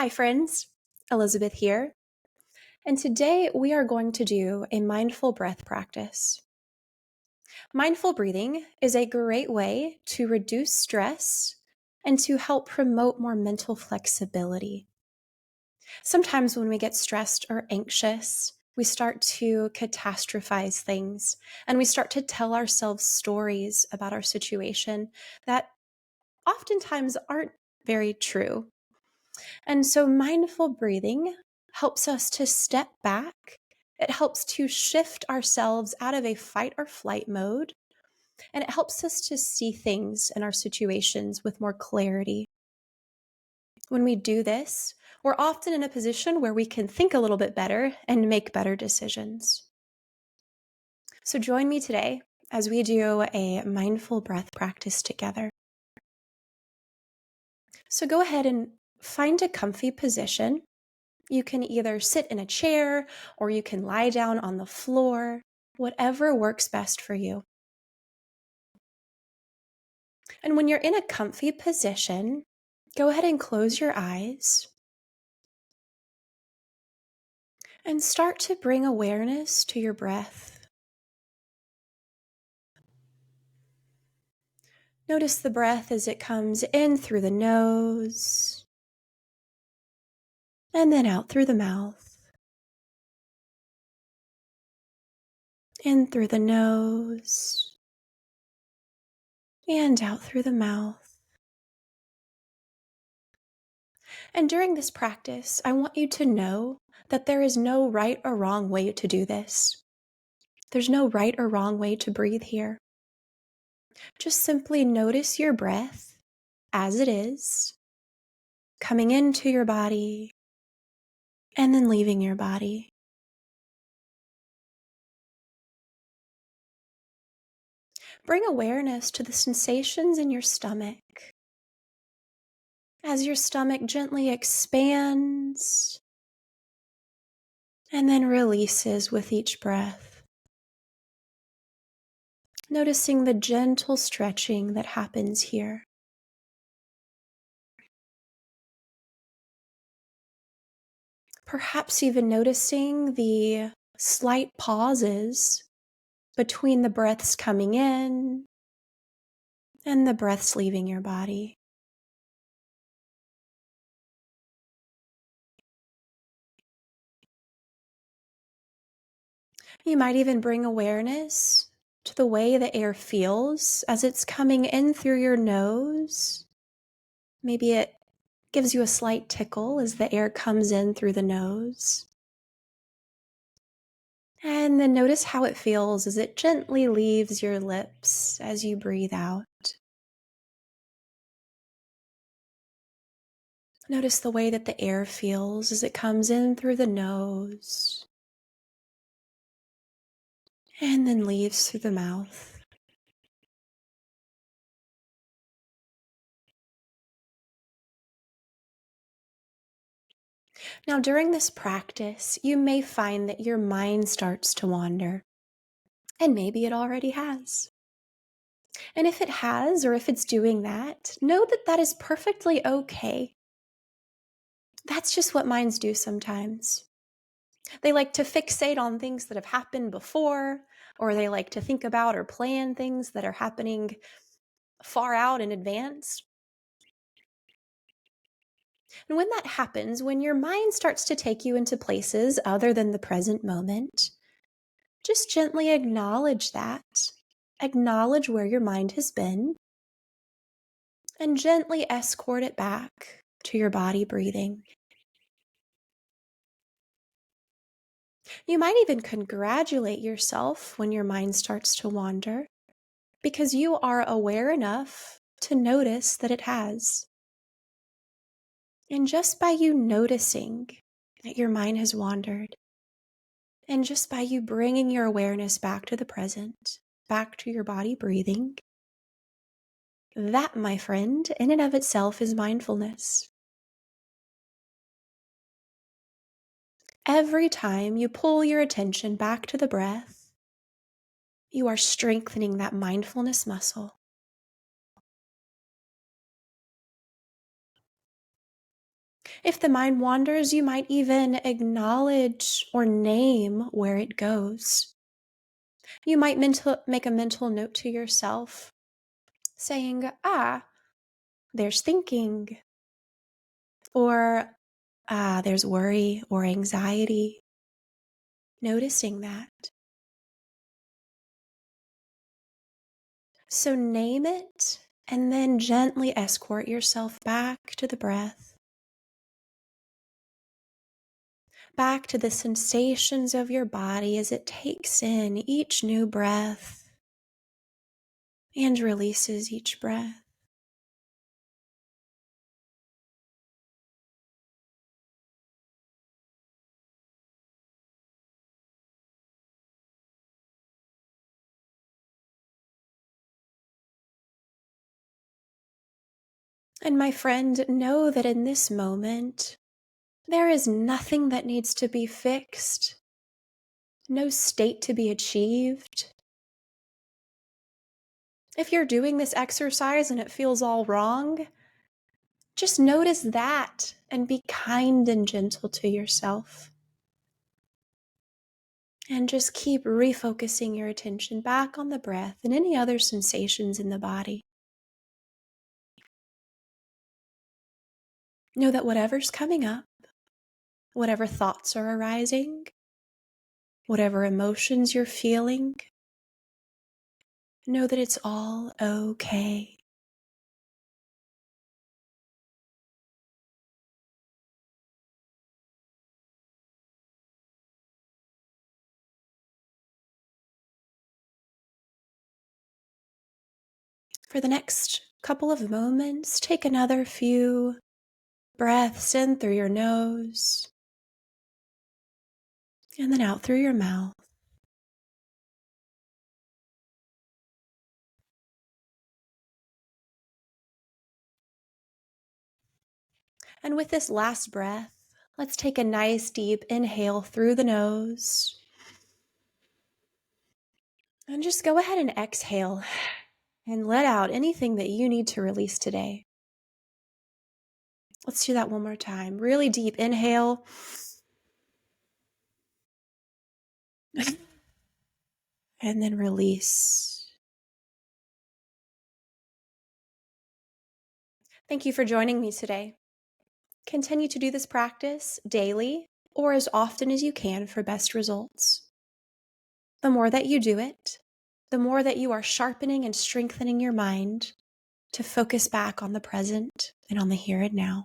Hi, friends. Elizabeth here. And today we are going to do a mindful breath practice. Mindful breathing is a great way to reduce stress and to help promote more mental flexibility. Sometimes when we get stressed or anxious, we start to catastrophize things and we start to tell ourselves stories about our situation that oftentimes aren't very true. And so mindful breathing helps us to step back. It helps to shift ourselves out of a fight or flight mode, and it helps us to see things in our situations with more clarity. When we do this, we're often in a position where we can think a little bit better and make better decisions. So join me today as we do a mindful breath practice together. So go ahead and find a comfy position. You can either sit in a chair or you can lie down on the floor, whatever works best for you. And when you're in a comfy position, go ahead and close your eyes and start to bring awareness to your breath. Notice the breath as it comes in through the nose and then out through the mouth. In through the nose and out through the mouth. And during this practice, I want you to know that there is no right or wrong way to do this. There's no right or wrong way to breathe here. Just simply notice your breath as it is, coming into your body and then leaving your body. Bring awareness to the sensations in your stomach as your stomach gently expands and then releases with each breath. Noticing the gentle stretching that happens here. Perhaps even noticing the slight pauses between the breaths coming in and the breaths leaving your body. You might even bring awareness to the way the air feels as it's coming in through your nose. Maybe it gives you a slight tickle as the air comes in through the nose. And then notice how it feels as it gently leaves your lips as you breathe out. Notice the way that the air feels as it comes in through the nose and then leaves through the mouth. Now, during this practice, you may find that your mind starts to wander, and maybe it already has. And if it has, or if it's doing that, know that that is perfectly okay. That's just what minds do sometimes. They like to fixate on things that have happened before, or they like to think about or plan things that are happening far out in advance. And when that happens, when your mind starts to take you into places other than the present moment, just gently acknowledge that. Acknowledge where your mind has been and gently escort it back to your body breathing. You might even congratulate yourself when your mind starts to wander because you are aware enough to notice that it has. And just by you noticing that your mind has wandered, and just by you bringing your awareness back to the present, back to your body breathing, that, my friend, in and of itself is mindfulness. Every time you pull your attention back to the breath, you are strengthening that mindfulness muscle. If the mind wanders, you might even acknowledge or name where it goes. You might make a mental note to yourself saying, there's thinking, or there's worry or anxiety. Noticing that. So name it and then gently escort yourself back to the breath, back to the sensations of your body as it takes in each new breath and releases each breath. And my friend, know that in this moment, there is nothing that needs to be fixed, no state to be achieved. If you're doing this exercise and it feels all wrong, just notice that and be kind and gentle to yourself. And just keep refocusing your attention back on the breath and any other sensations in the body. Know that whatever's coming up, whatever thoughts are arising, whatever emotions you're feeling, know that it's all okay. For the next couple of moments, take another few breaths in through your nose and then out through your mouth. And with this last breath, let's take a nice deep inhale through the nose. And just go ahead and exhale and let out anything that you need to release today. Let's do that one more time. Really deep inhale. And then release. Thank you for joining me today. Continue to do this practice daily or as often as you can for best results. The more that you do it, the more that you are sharpening and strengthening your mind to focus back on the present and on the here and now.